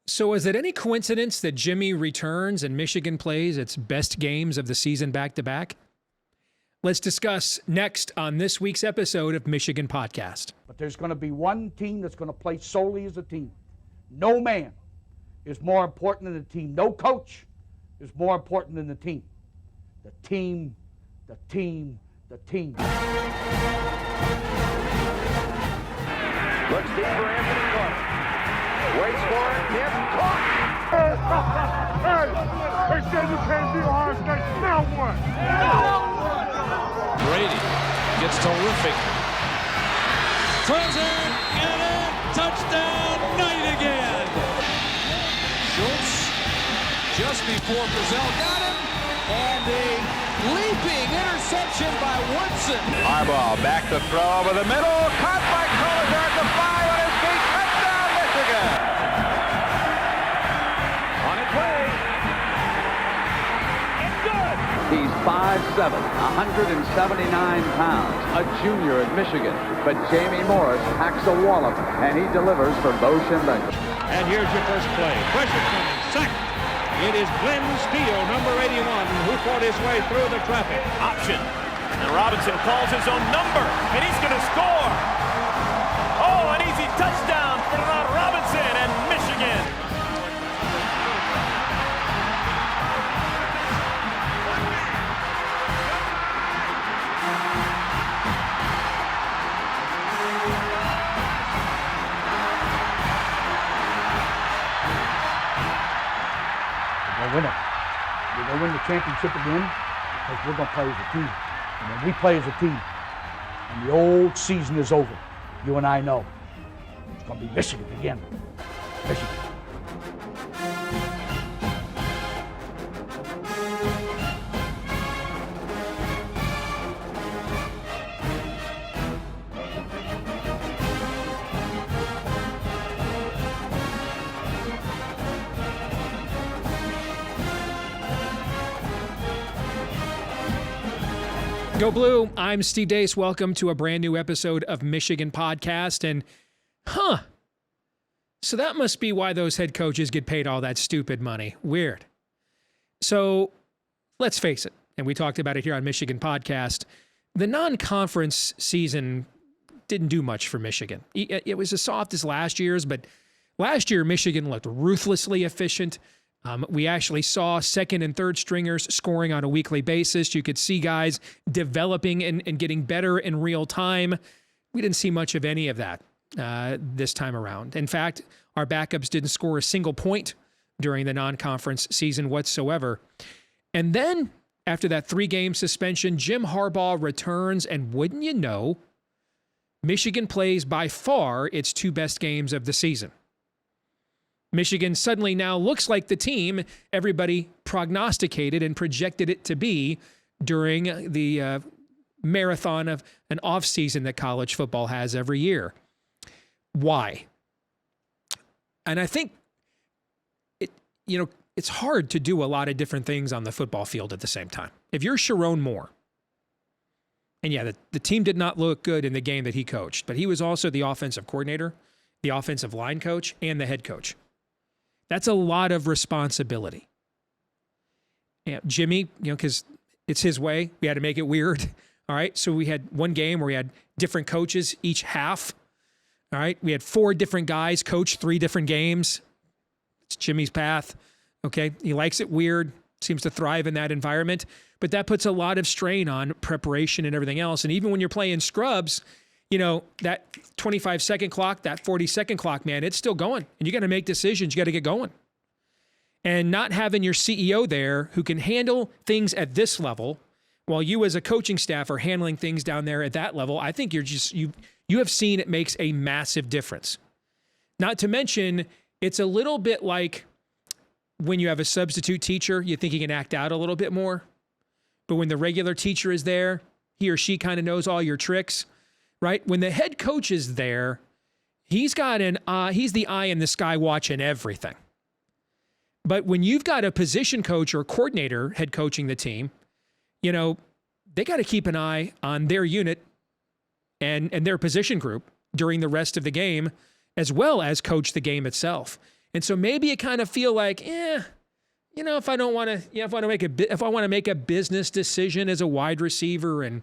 So is it any coincidence that Jimmy returns and Michigan plays its best games of the season back-to-back? Let's discuss next on this week's episode of Michigan Podcast. But there's going to be one team that's going to play solely as a team. No man is more important than the team. No coach is more important than the team. The team, the team, the team. Looks deep for Anthony Clark. Waits for it. Hit. Caught. Hey, they said you can't be Ohio State. Now what? Brady gets terrific. Throws it. Get it. Touchdown. Knight again. Schultz just before Brazil got him. And a leaping interception by Woodson. Harbaugh back to throw over the middle. Caught by Collier at the 5 on his feet. Touchdown, Michigan. On its way. It's good. He's 5'7", 179 pounds, a junior at Michigan. But Jamie Morris packs a wallop, and he delivers for Bo Schembechler. And here's your first play. Pressure coming. Sack. It is Glenn Steele, number 81, who fought his way through the traffic. Option. And Robinson calls his own number, and he's going to score. Oh, an easy touchdown for Robinson and Michigan. We're going to win it. We're going to win the championship again because we're going to play as a team. And when we play as a team and the old season is over, you and I know it's going to be Michigan again. Michigan. Go Blue, I'm Steve Deace. Welcome to a brand new episode of Michigan Podcast. And, so that must be why those head coaches get paid all that stupid money. Weird. So let's face it, and we talked about it here on Michigan Podcast, the non-conference season didn't do much for Michigan. It was as soft as last year's, but last year Michigan looked ruthlessly efficient. We actually saw second and third stringers scoring on a weekly basis. You could see guys developing and getting better in real time. We didn't see much of any of that this time around. In fact, our backups didn't score a single point during the non-conference season whatsoever. And then after that 3-game suspension, Jim Harbaugh returns, and wouldn't you know, Michigan plays by far its 2 best games of the season. Michigan suddenly now looks like the team everybody prognosticated and projected it to be during the marathon of an offseason that college football has every year. Why? And I think it's hard to do a lot of different things on the football field at the same time. If you're Sharon Moore, and yeah, the team did not look good in the game that he coached, but he was also the offensive coordinator, the offensive line coach, and the head coach. That's a lot of responsibility. Yeah, Jimmy, because it's his way, we had to make it weird. All right, so we had one game where we had different coaches each half. All right, we had 4 different guys coach 3 different games. It's Jimmy's path. Okay, he likes it weird, seems to thrive in that environment, but that puts a lot of strain on preparation and everything else. And even when you're playing scrubs, that 25-second clock, that 40-second clock, man, it's still going. And you got to make decisions. You got to get going. And not having your CEO there who can handle things at this level while you as a coaching staff are handling things down there at that level, I think you have seen it makes a massive difference. Not to mention, it's a little bit like when you have a substitute teacher, you think he can act out a little bit more. But when the regular teacher is there, he or she kind of knows all your tricks. Right? When the head coach is there, he's the eye in the sky watching everything. But when you've got a position coach or coordinator head coaching the team, they got to keep an eye on their unit and their position group during the rest of the game, as well as coach the game itself. And so maybe you kind of feel like, if I want to make a business decision as a wide receiver and,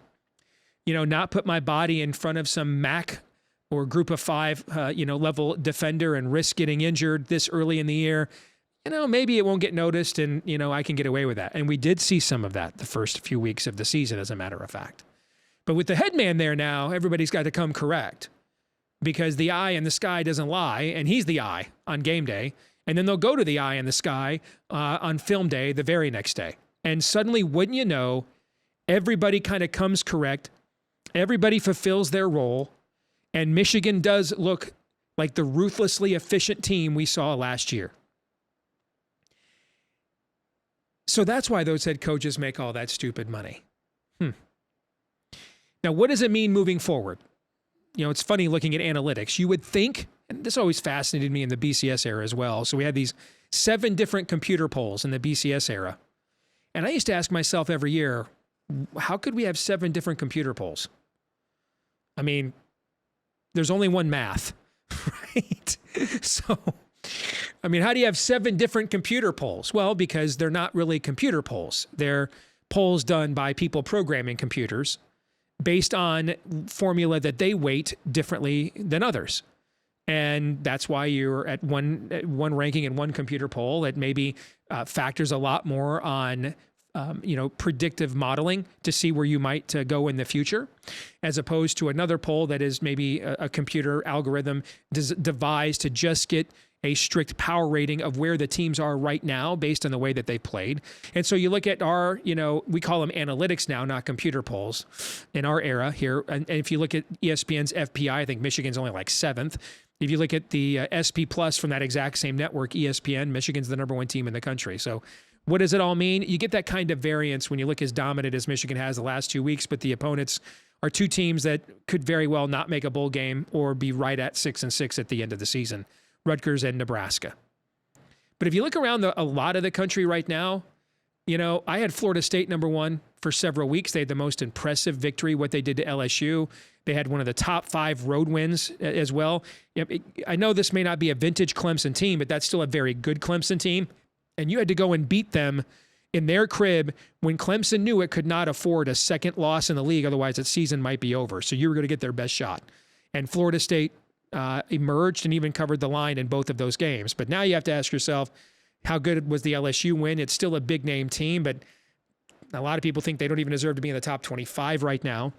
not put my body in front of some MAC or group of 5, level defender and risk getting injured this early in the year, maybe it won't get noticed and, I can get away with that. And we did see some of that the first few weeks of the season, as a matter of fact. But with the head man there now, everybody's got to come correct because the eye in the sky doesn't lie, and he's the eye on game day. And then they'll go to the eye in the sky on film day the very next day. And suddenly, wouldn't you know, everybody kind of comes correct. Everybody fulfills their role. And Michigan does look like the ruthlessly efficient team we saw last year. So that's why those head coaches make all that stupid money. Now, what does it mean moving forward? It's funny looking at analytics. You would think, and this always fascinated me in the BCS era as well. So we had these 7 different computer polls in the BCS era. And I used to ask myself every year, how could we have 7 different computer polls? I mean, there's only one math, right? So, how do you have 7 different computer polls? Well, because they're not really computer polls. They're polls done by people programming computers based on formula that they weight differently than others. And that's why you're at one ranking in one computer poll that maybe factors a lot more on predictive modeling to see where you might go in the future, as opposed to another poll that is maybe a computer algorithm devised to just get a strict power rating of where the teams are right now based on the way that they played. And so you look at our, we call them analytics now, not computer polls in our era here. And if you look at ESPN's FPI, I think Michigan's only like 7th. If you look at the SP Plus from that exact same network, ESPN, Michigan's the number 1 team in the country. So what does it all mean? You get that kind of variance when you look as dominant as Michigan has the last 2 weeks, but the opponents are 2 teams that could very well not make a bowl game or be right at 6-6 at the end of the season. Rutgers and Nebraska. But if you look around a lot of the country right now, I had Florida State number 1 for several weeks. They had the most impressive victory, what they did to LSU. They had one of the top 5 road wins as well. I know this may not be a vintage Clemson team, but that's still a very good Clemson team. And you had to go and beat them in their crib when Clemson knew it could not afford a second loss in the league. Otherwise, its season might be over. So you were going to get their best shot. And Florida State emerged and even covered the line in both of those games. But now you have to ask yourself, how good was the LSU win? It's still a big name team, but a lot of people think they don't even deserve to be in the top 25 right now.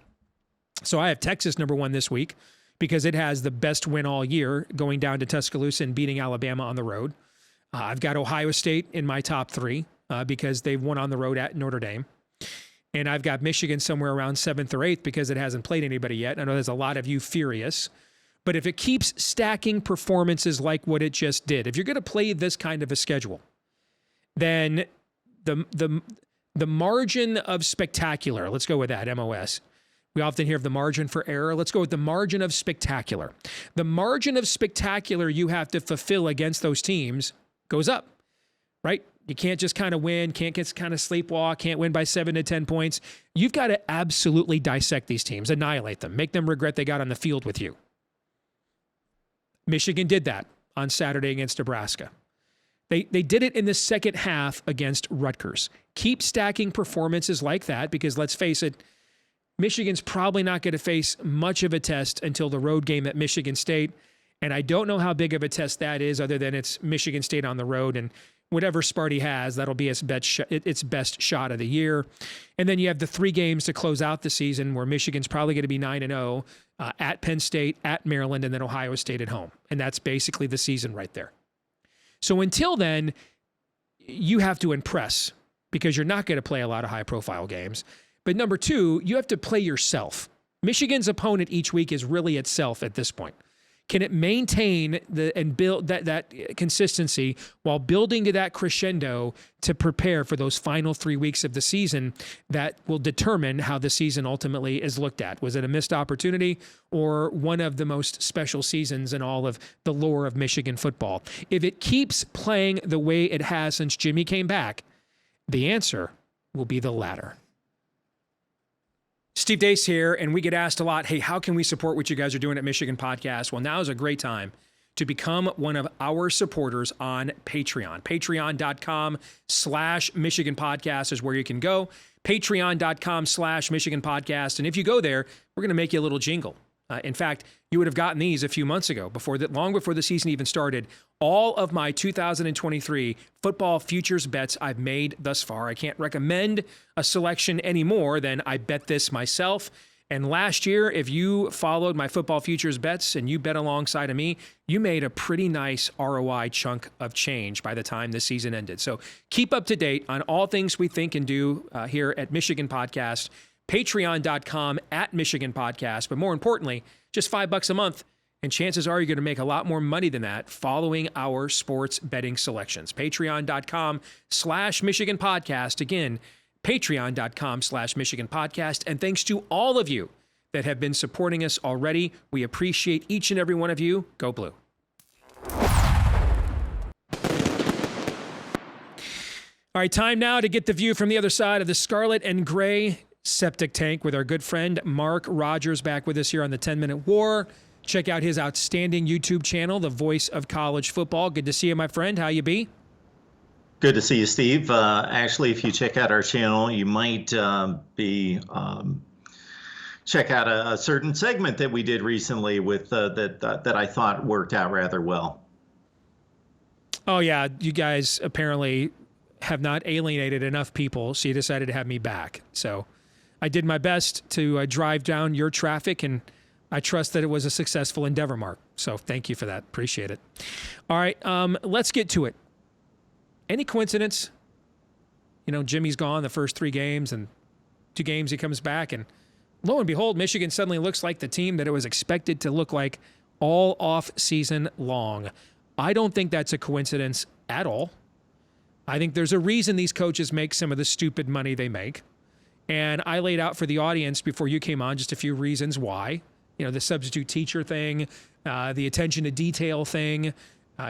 So I have Texas number 1 this week because it has the best win all year, going down to Tuscaloosa and beating Alabama on the road. I've got Ohio State in my top 3 because they've won on the road at Notre Dame. And I've got Michigan somewhere around 7th or 8th because it hasn't played anybody yet. I know there's a lot of you furious. But if it keeps stacking performances like what it just did, if you're going to play this kind of a schedule, then the margin of spectacular, let's go with that, MOS. We often hear of the margin for error. Let's go with the margin of spectacular. The margin of spectacular you have to fulfill against those teams goes up, right? You can't just kind of win, can't just kind of sleepwalk, can't win by 7 to 10 points. You've got to absolutely dissect these teams, annihilate them, make them regret they got on the field with you. Michigan did that on Saturday against Nebraska. They did it in the second half against Rutgers. Keep stacking performances like that because let's face it, Michigan's probably not going to face much of a test until the road game at Michigan State. And I don't know how big of a test that is other than it's Michigan State on the road. And whatever Sparty has, that'll be its best shot of the year. And then you have the 3 games to close out the season where Michigan's probably going to be 9-0 at Penn State, at Maryland, and then Ohio State at home. And that's basically the season right there. So until then, you have to impress because you're not going to play a lot of high-profile games. But number 2, you have to play yourself. Michigan's opponent each week is really itself at this point. Can it maintain and build that consistency while building to that crescendo to prepare for those final 3 weeks of the season that will determine how the season ultimately is looked at? Was it a missed opportunity or one of the most special seasons in all of the lore of Michigan football? If it keeps playing the way it has since Jimmy came back, the answer will be the latter. Steve Deace here, and we get asked a lot, hey, how can we support what you guys are doing at Michigan Podcast? Well, now is a great time to become one of our supporters on Patreon. Patreon.com/Michigan Podcast is where you can go. Patreon.com/Michigan Podcast. And if you go there, we're going to make you a little jingle. In fact, you would have gotten these a few months ago, long before the season even started. All of my 2023 football futures bets I've made thus far. I can't recommend a selection any more than I bet this myself. And last year, if you followed my football futures bets and you bet alongside of me, you made a pretty nice ROI chunk of change by the time the season ended. So keep up to date on all things we think and do here at Michigan Podcast. Patreon.com/Michigan Podcast. But more importantly, just $5 a month. And chances are you're going to make a lot more money than that following our sports betting selections. Patreon.com/Michigan Podcast. Again, Patreon.com/Michigan Podcast. And thanks to all of you that have been supporting us already. We appreciate each and every one of you. Go Blue. All right, time now to get the view from the other side of the scarlet and gray septic tank with our good friend Mark Rogers back with us here on the 10-Minute War. Check out his outstanding YouTube channel, The Voice of College Football. Good to see you, my friend. How you be? Good to see you, Steve. Actually, if you check out our channel, you might check out a certain segment that we did recently with that I thought worked out rather well. Oh, yeah. You guys apparently have not alienated enough people, so you decided to have me back. So I did my best to drive down your traffic, and I trust that it was a successful endeavor, Mark. So thank you for that. Appreciate it. All right, let's get to it. Any coincidence? You know, Jimmy's gone the first 3 games, and 2 games he comes back, and lo and behold, Michigan suddenly looks like the team that it was expected to look like all off season long. I don't think that's a coincidence at all. I think there's a reason these coaches make some of the stupid money they make. And I laid out for the audience before you came on just a few reasons why. You know, the substitute teacher thing, the attention to detail thing.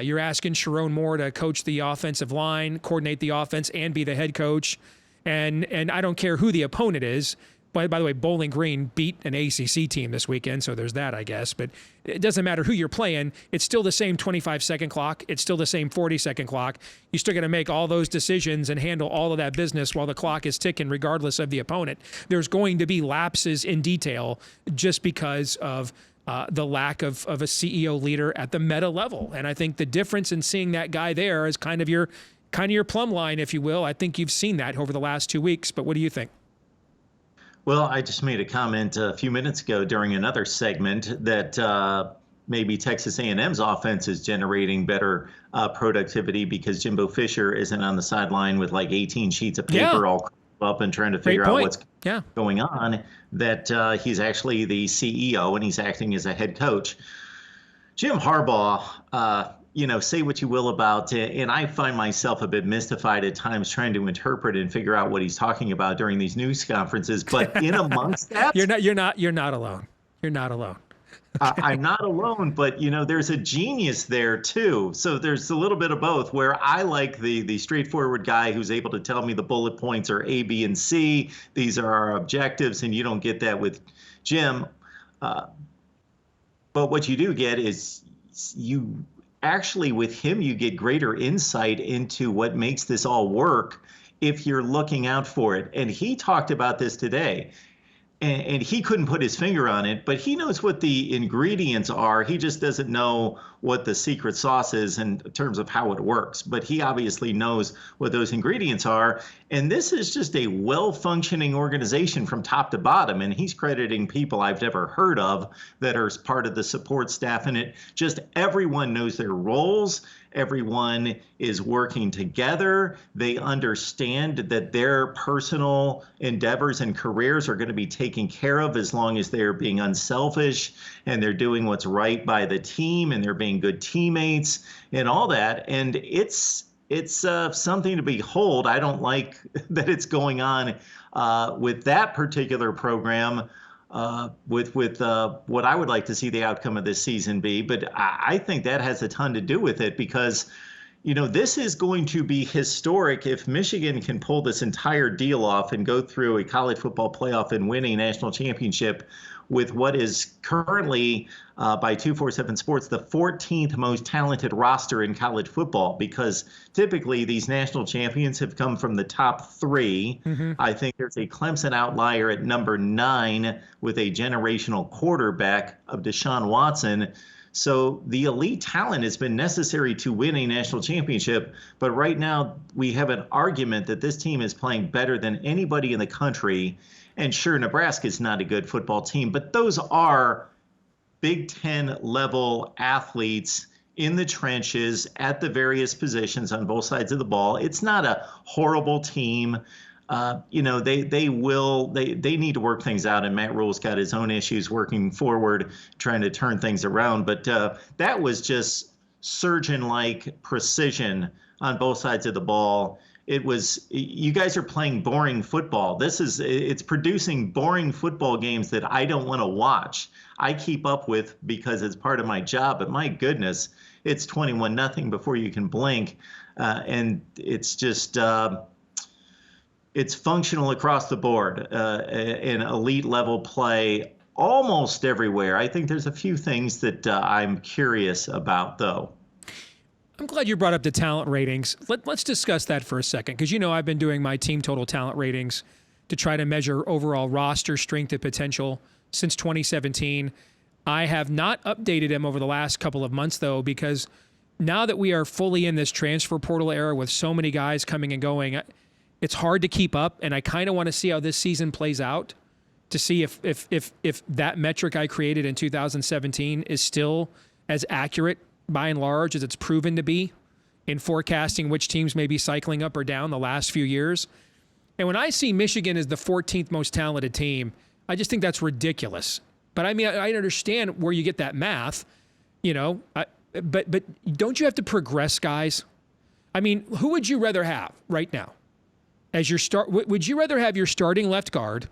You're asking Sharon Moore to coach the offensive line, coordinate the offense, and be the head coach. And I don't care who the opponent is. By the way, Bowling Green beat an ACC team this weekend, so there's that, I guess. But it doesn't matter who you're playing. It's still the same 25-second clock. It's still the same 40-second clock. You still got to make all those decisions and handle all of that business while the clock is ticking, regardless of the opponent. There's going to be lapses in detail just because of the lack of a CEO leader at the meta level. And I think the difference in seeing that guy there is kind of your plumb line, if you will. I think you've seen that over the last 2 weeks. But what do you think? Well, I just made a comment a few minutes ago during another segment that maybe Texas A&M's offense is generating better productivity because Jimbo Fisher isn't on the sideline with like 18 sheets of paper all up and trying to figure out what's going on, that he's actually the CEO and he's acting as a head coach. Jim Harbaugh, say what you will about it, and I find myself a bit mystified at times trying to interpret and figure out what he's talking about during these news conferences. But in amongst that, you're not alone. You're not alone. I'm not alone, but there's a genius there too. So there's a little bit of both. Where I like the straightforward guy who's able to tell me the bullet points are A, B, and C. These are our objectives, and you don't get that with Jim. But what you do get is you. Actually, with him, you get greater insight into what makes this all work if you're looking out for it. And he talked about this today. And he couldn't put his finger on it, but he knows what the ingredients are. He just doesn't know what the secret sauce is in terms of how it works. But he obviously knows what those ingredients are. And this is just a well-functioning organization from top to bottom. And he's crediting people I've never heard of that are part of the support staff in it. Just everyone knows their roles. Everyone is working together. They understand that their personal endeavors and careers are going to be taken care of as long as they're being unselfish and they're doing what's right by the team and they're being good teammates and all that. And it's something to behold. I don't like that it's going on with that particular program. With what I would like to see the outcome of this season be. But I think that has a ton to do with it because, this is going to be historic if Michigan can pull this entire deal off and go through a college football playoff and win a national championship with what is currently, by 247 Sports, the 14th most talented roster in college football, because typically these national champions have come from the top three. Mm-hmm. I think there's a Clemson outlier at number 9 with a generational quarterback of Deshaun Watson. So the elite talent has been necessary to win a national championship. But right now we have an argument that this team is playing better than anybody in the country. And sure, Nebraska is not a good football team, but those are Big Ten level athletes in the trenches at the various positions on both sides of the ball. It's not a horrible team. They need to work things out, and Matt Rule's got his own issues working forward, trying to turn things around. But that was just surgeon-like precision on both sides of the ball. You guys are playing boring football. It's producing boring football games that I don't want to watch. I keep up with because it's part of my job, but my goodness, it's 21-0 before you can blink. And it's just, it's functional across the board in elite level play almost everywhere. I think there's a few things that I'm curious about, though. I'm glad you brought up the talent ratings. Let's discuss that for a second, because I've been doing my team total talent ratings to try to measure overall roster strength and potential since 2017. I have not updated them over the last couple of months, though, because now that we are fully in this transfer portal era with so many guys coming and going, it's hard to keep up, and I kind of want to see how this season plays out to see if that metric I created in 2017 is still as accurate by and large as it's proven to be in forecasting which teams may be cycling up or down the last few years. And when I see Michigan as the 14th most talented team, I just think that's ridiculous. But I mean, I understand where you get that math, but don't you have to progress, guys? I mean, who would you rather have right now as your start? Would you rather have your starting left guard,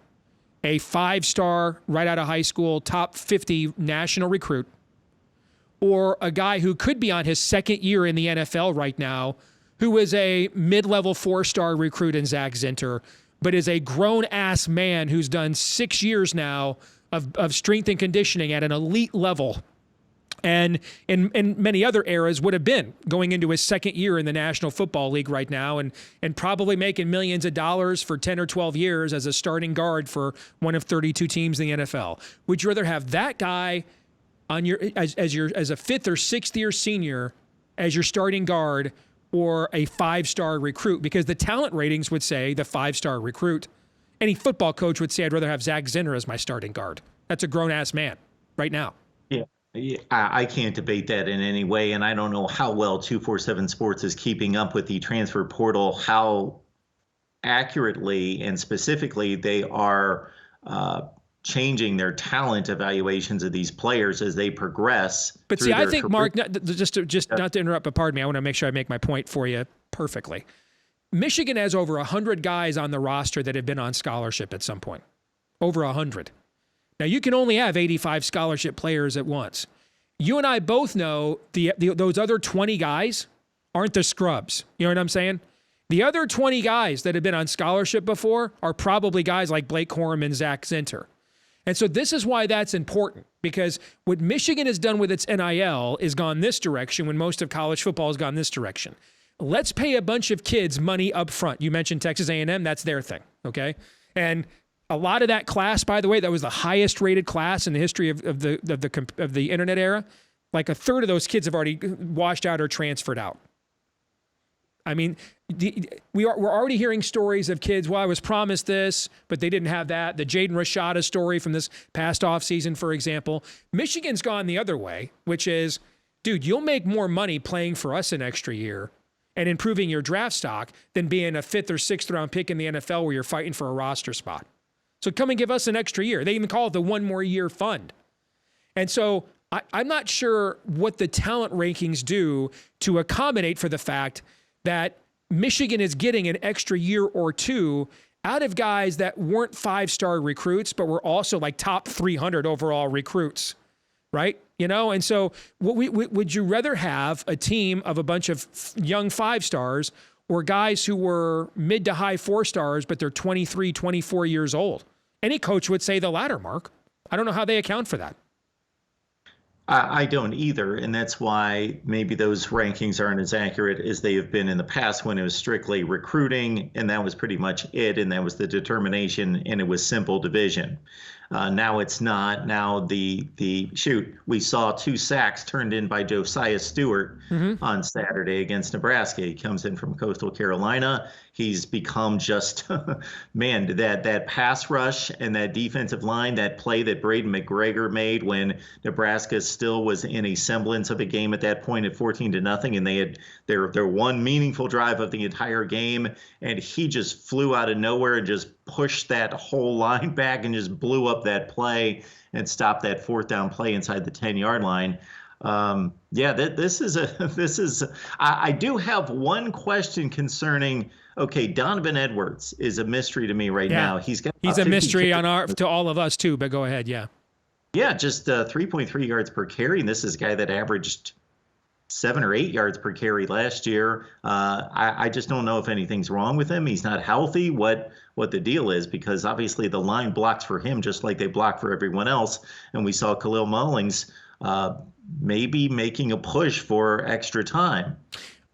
a 5-star right out of high school, top 50 national recruit, or a guy who could be on his second year in the NFL right now, who is a mid-level 4-star recruit in Zach Zinter, but is a grown-ass man who's done 6 years now of strength and conditioning at an elite level, and in many other eras would have been going into his second year in the National Football League right now, and probably making millions of dollars for 10 or 12 years as a starting guard for one of 32 teams in the NFL? Would you rather have that guy on your as a 5th or 6th year senior as your starting guard, or a 5-star recruit? Because the talent ratings would say the 5-star recruit. Any football coach would say, I'd rather have Zach Zinter as my starting guard. That's a grown-ass man right now. Yeah, I can't debate that in any way, and I don't know how well 247 Sports is keeping up with the transfer portal, how accurately and specifically they are changing their talent evaluations of these players as they progress. But see, I think, Mark, not to interrupt, but pardon me, I want to make sure I make my point for you perfectly. Michigan has over 100 guys on the roster that have been on scholarship at some point. Over 100. Now, you can only have 85 scholarship players at once. You and I both know those other 20 guys aren't the scrubs. You know what I'm saying? The other 20 guys that have been on scholarship before are probably guys like Blake Corum and Zach Zinter. And so this is why that's important, because what Michigan has done with its NIL is gone this direction when most of college football has gone this direction. Let's pay a bunch of kids money up front. You mentioned Texas A&M, that's their thing, okay? And a lot of that class, by the way, that was the highest rated class in the history of the internet era. Like a third of those kids have already washed out or transferred out. I mean, we're already hearing stories of kids, well, I was promised this, but they didn't have that. The Jaden Rashada story from this past offseason, for example. Michigan's gone the other way, which is, dude, you'll make more money playing for us an extra year and improving your draft stock than being a 5th or 6th round pick in the NFL where you're fighting for a roster spot. So come and give us an extra year. They even call it the 1 more year fund. And so I'm not sure what the talent rankings do to accommodate for the fact that Michigan is getting an extra year or two out of guys that weren't 5-star recruits, but were also like top 300 overall recruits. right? And so would you rather have a team of a bunch of young 5-stars or guys who were mid to high 4-stars, but they're 23, 24 years old? Any coach would say the latter, Mark. I don't know how they account for that. I don't either, and that's why maybe those rankings aren't as accurate as they have been in the past when it was strictly recruiting, and that was pretty much it, and that was the determination, and it was simple division. Now it's not. Now we saw 2 sacks turned in by Josiah Stewart on Saturday against Nebraska. He comes in from Coastal Carolina. He's become just, man, that pass rush and that defensive line, that play that Braden McGregor made when Nebraska still was in a semblance of a game at that point at 14-0, and they had their one meaningful drive of the entire game, and he just flew out of nowhere and just pushed that whole line back and just blew up that play and stopped that 4th down play inside the 10-yard line. I do have one question concerning. Okay, Donovan Edwards is a mystery to me right now. He's a mystery to all of us too. But go ahead, Yeah, just 3.3 yards per carry, and this is a guy that averaged 7 or 8 yards per carry last year. I just don't know if anything's wrong with him. He's not healthy. What the deal is, because obviously the line blocks for him just like they block for everyone else. And we saw Khalil Mullings maybe making a push for extra time.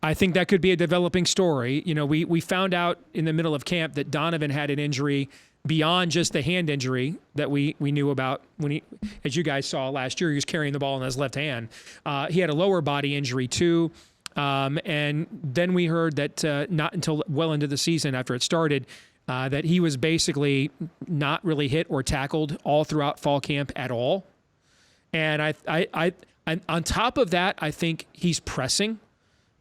I think that could be a developing story. We found out in the middle of camp that Donovan had an injury beyond just the hand injury that we knew about when he, as you guys saw last year, he was carrying the ball in his left hand. He had a lower body injury too. And then we heard that not until well into the season after it started, that he was basically not really hit or tackled all throughout fall camp at all. And I on top of that, I think he's pressing.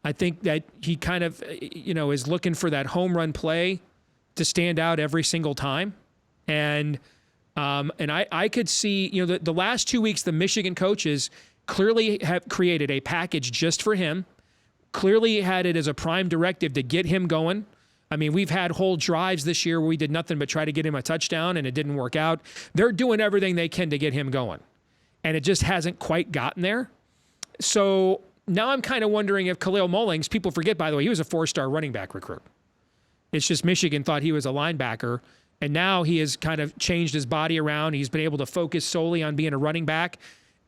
I think that he kind of, is looking for that home run play to stand out every single time. And I could see, the last 2 weeks, the Michigan coaches clearly have created a package just for him, clearly had it as a prime directive to get him going. I mean, we've had whole drives this year where we did nothing but try to get him a touchdown and it didn't work out. They're doing everything they can to get him going. And it just hasn't quite gotten there. So now I'm kind of wondering if Khalil Mullings, people forget, by the way, he was a 4-star running back recruit. It's just Michigan thought he was a linebacker, and now he has kind of changed his body around. He's been able to focus solely on being a running back.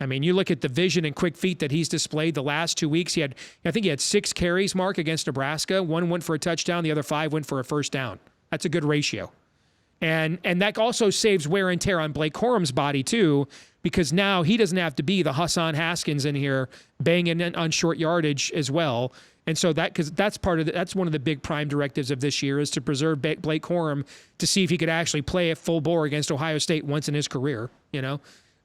I mean, you look at the vision and quick feet that he's displayed the last 2 weeks. I think he had 6 carries, Mark, against Nebraska. 1 went for a touchdown. The other 5 went for a first down. That's a good ratio. And that also saves wear and tear on Blake Corum's body too, because now he doesn't have to be the Hassan Haskins in here banging in on short yardage as well. And so that's that's one of the big prime directives of this year, is to preserve Blake Corum to see if he could actually play at full bore against Ohio State once in his career.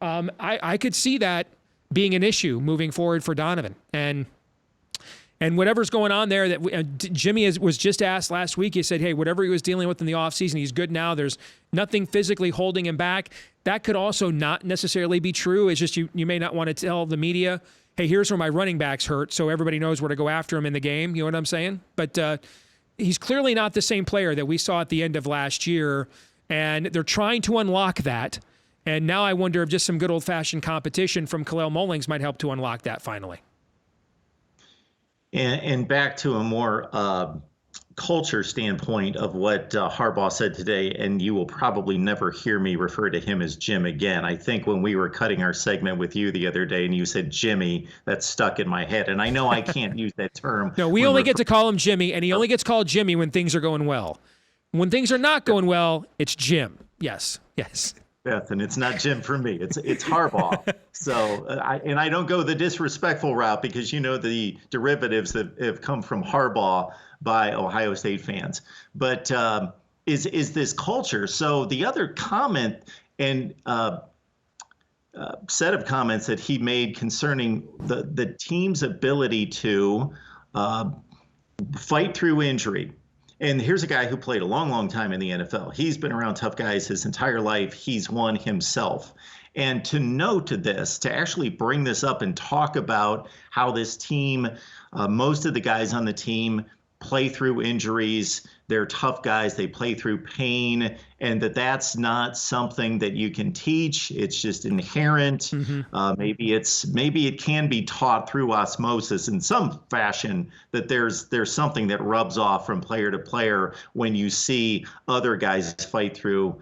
I could see that being an issue moving forward for Donovan. And whatever's going on there, that Jimmy was just asked last week, he said, hey, whatever he was dealing with in the offseason, he's good now. There's nothing physically holding him back. That could also not necessarily be true. It's just you may not want to tell the media, hey, here's where my running back's hurt, so everybody knows where to go after him in the game. You know what I'm saying? But he's clearly not the same player that we saw at the end of last year, and they're trying to unlock that. And now I wonder if just some good old-fashioned competition from Khalil Mullings might help to unlock that finally. And back to a more culture standpoint of what Harbaugh said today, and you will probably never hear me refer to him as Jim again. I think when we were cutting our segment with you the other day and you said Jimmy, that stuck in my head. And I know I can't use that term. No, we only get to call him Jimmy, and he only gets called Jimmy when things are going well. When things are not going well, it's Jim. Yes. Yes, and it's not Jim for me. It's Harbaugh. So I don't go the disrespectful route, because the derivatives that have come from Harbaugh by Ohio State fans. But is this culture? So the other comment and set of comments that he made concerning the team's ability to fight through injury. And here's a guy who played a long, long time in the NFL. He's been around tough guys his entire life. He's won himself. And to note this, to actually bring this up and talk about how this team, most of the guys on the team play through injuries. They're tough guys. They play through pain, and that's not something that you can teach. It's just inherent. Maybe it can be taught through osmosis in some fashion, that there's something that rubs off from player to player when you see other guys fight through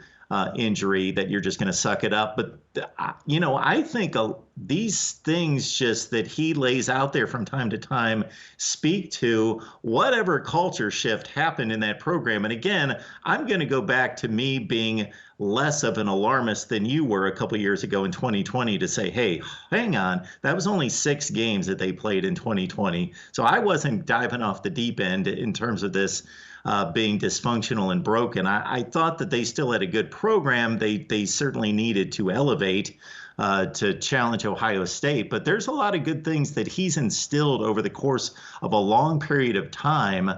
injury, that you're just going to suck it up. But I think these things just that he lays out there from time to time speak to whatever culture shift happened in that program. And again, I'm going to go back to me being less of an alarmist than you were a couple years ago in 2020 to say, hey, hang on, that was only 6 games that they played in 2020. So I wasn't diving off the deep end in terms of this being dysfunctional and broken. I thought that they still had a good program. They certainly needed to elevate to challenge Ohio State. But there's a lot of good things that he's instilled over the course of a long period of time.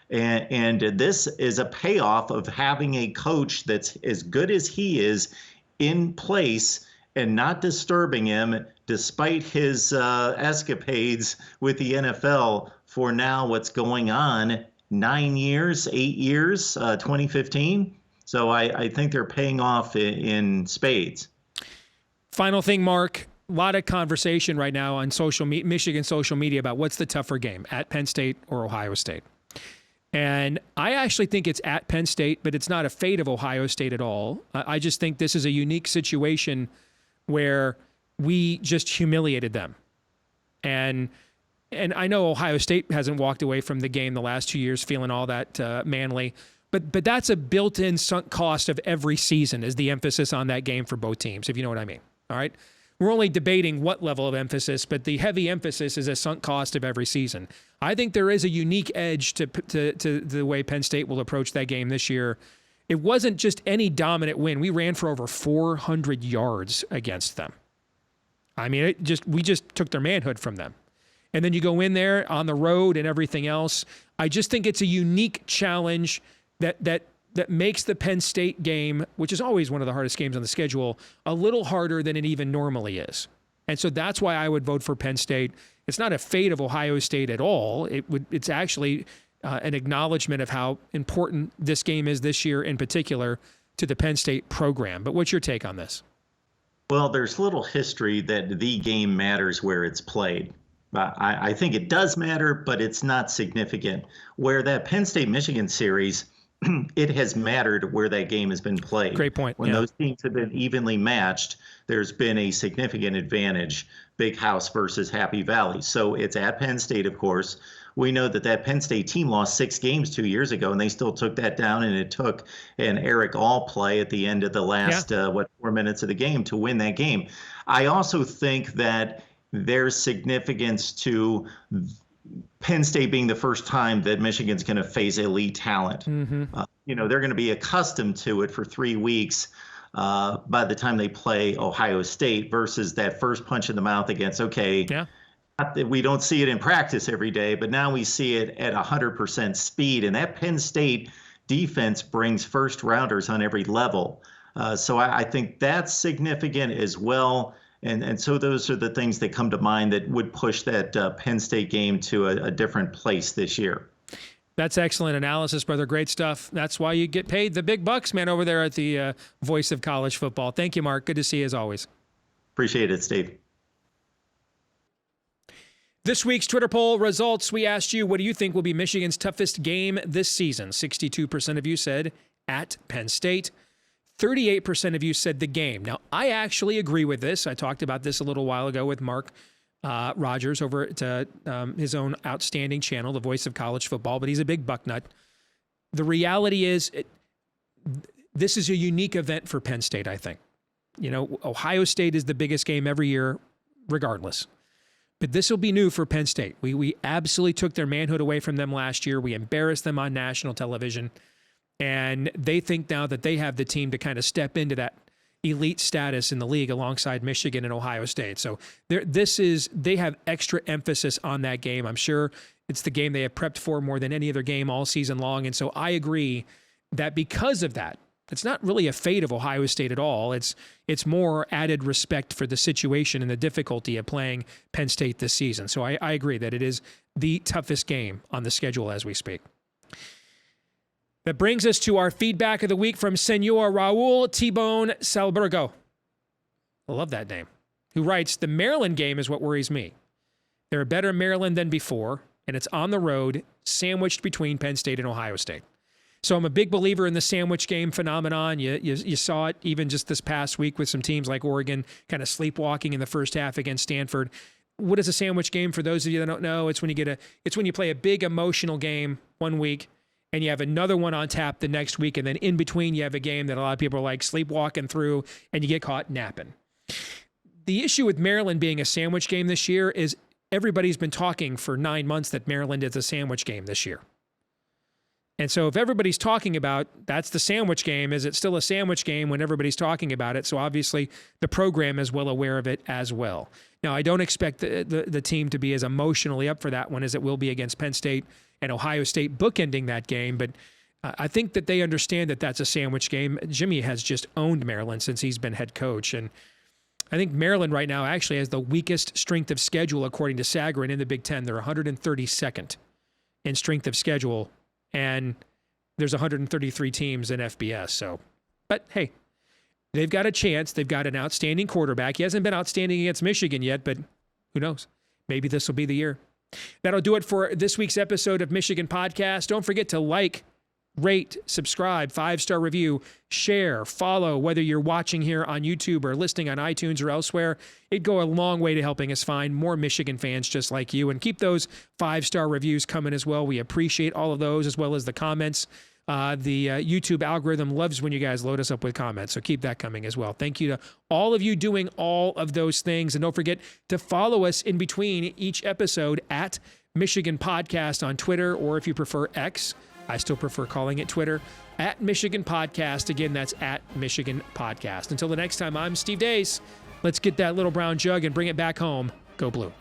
And this is a payoff of having a coach that's as good as he is in place and not disturbing him despite his escapades with the NFL for now what's going on 9 years, 8 years, 2015. So I think they're paying off in spades. Final thing, Mark, a lot of conversation right now on Michigan social media about what's the tougher game, at Penn State or Ohio State. And I actually think it's at Penn State, but it's not a fate of Ohio State at all. I just think this is a unique situation where we just humiliated them. And I know Ohio State hasn't walked away from the game the last 2 years feeling all that manly, but that's a built-in sunk cost of every season, is the emphasis on that game for both teams, if you know what I mean. All right? We're only debating what level of emphasis, but the heavy emphasis is a sunk cost of every season. I think there is a unique edge to the way Penn State will approach that game this year. It wasn't just any dominant win. We ran for over 400 yards against them. I mean, we just took their manhood from them. And then you go in there on the road and everything else. I just think it's a unique challenge that makes the Penn State game, which is always one of the hardest games on the schedule, a little harder than it even normally is. And so that's why I would vote for Penn State. It's not a fate of Ohio State at all. It's actually an acknowledgement of how important this game is this year in particular to the Penn State program. But what's your take on this? Well, there's little history that the game matters where it's played. I think it does matter, but it's not significant. Where that Penn State-Michigan series, it has mattered where that game has been played. Great point. When those teams have been evenly matched, there's been a significant advantage, Big House versus Happy Valley. So it's at Penn State, of course. We know that Penn State team lost 6 games 2 years ago, and they still took that down, and it took an Eric All play at the end of the last, 4 minutes of the game to win that game. I also think that there's significance to Penn State being the first time that Michigan's going to face elite talent. They're going to be accustomed to it for 3 weeks by the time they play Ohio State versus that first punch in the mouth against, we don't see it in practice every day, but now we see it at 100% speed. And that Penn State defense brings first rounders on every level. So I think that's significant as well. And so those are the things that come to mind that would push that Penn State game to a different place this year. That's excellent analysis, brother. Great stuff. That's why you get paid the big bucks, man, over there at the Voice of College Football. Thank you, Mark. Good to see you as always. Appreciate it, Steve. This week's Twitter poll results, we asked you, what do you think will be Michigan's toughest game this season? 62% of you said at Penn State. 38% of you said the game. Now, I actually agree with this. I talked about this a little while ago with Mark Rogers over at his own outstanding channel, The Voice of College Football, but he's a big bucknut. The reality is this is a unique event for Penn State, I think. Ohio State is the biggest game every year, regardless. But this will be new for Penn State. We absolutely took their manhood away from them last year. We embarrassed them on national television. And they think now that they have the team to kind of step into that elite status in the league alongside Michigan and Ohio State. So they have extra emphasis on that game. I'm sure it's the game they have prepped for more than any other game all season long. And so I agree that because of that, it's not really a fate of Ohio State at all. It's more added respect for the situation and the difficulty of playing Penn State this season. So I agree that it is the toughest game on the schedule as we speak. That brings us to our feedback of the week from Senor Raul T-Bone Salbergo. I love that name. Who writes, the Maryland game is what worries me. They're a better Maryland than before, and it's on the road, sandwiched between Penn State and Ohio State. So I'm a big believer in the sandwich game phenomenon. You saw it even just this past week with some teams like Oregon kind of sleepwalking in the first half against Stanford. What is a sandwich game? For those of you that don't know, it's when you play a big emotional game one week and you have another one on tap the next week, and then in between you have a game that a lot of people are like sleepwalking through and you get caught napping. The issue with Maryland being a sandwich game this year is everybody's been talking for 9 months that Maryland is a sandwich game this year. And so if everybody's talking about that's the sandwich game, is it still a sandwich game when everybody's talking about it? So obviously the program is well aware of it as well. Now, I don't expect the team to be as emotionally up for that one as it will be against Penn State and Ohio State bookending that game. But I think that they understand that that's a sandwich game. Jimmy has just owned Maryland since he's been head coach. And I think Maryland right now actually has the weakest strength of schedule according to Sagarin in the Big Ten. They're 132nd in strength of schedule. And there's 133 teams in FBS. So, but hey, they've got a chance. They've got an outstanding quarterback. He hasn't been outstanding against Michigan yet, but who knows? Maybe this will be the year. That'll do it for this week's episode of Michigan Podcast. Don't forget to like, rate, subscribe, 5-star review, share, follow, whether you're watching here on YouTube or listening on iTunes or elsewhere. It'd go a long way to helping us find more Michigan fans just like you. And keep those 5-star reviews coming as well. We appreciate all of those as well as the comments. The YouTube algorithm loves when you guys load us up with comments, so keep that coming as well. Thank you to all of you doing all of those things. And don't forget to follow us in between each episode at Michigan Podcast on Twitter, or if you prefer X, I still prefer calling it Twitter, at Michigan Podcast. Again, that's at Michigan Podcast. Until the next time, I'm Steve Dace. Let's get that little brown jug and bring it back home. Go Blue.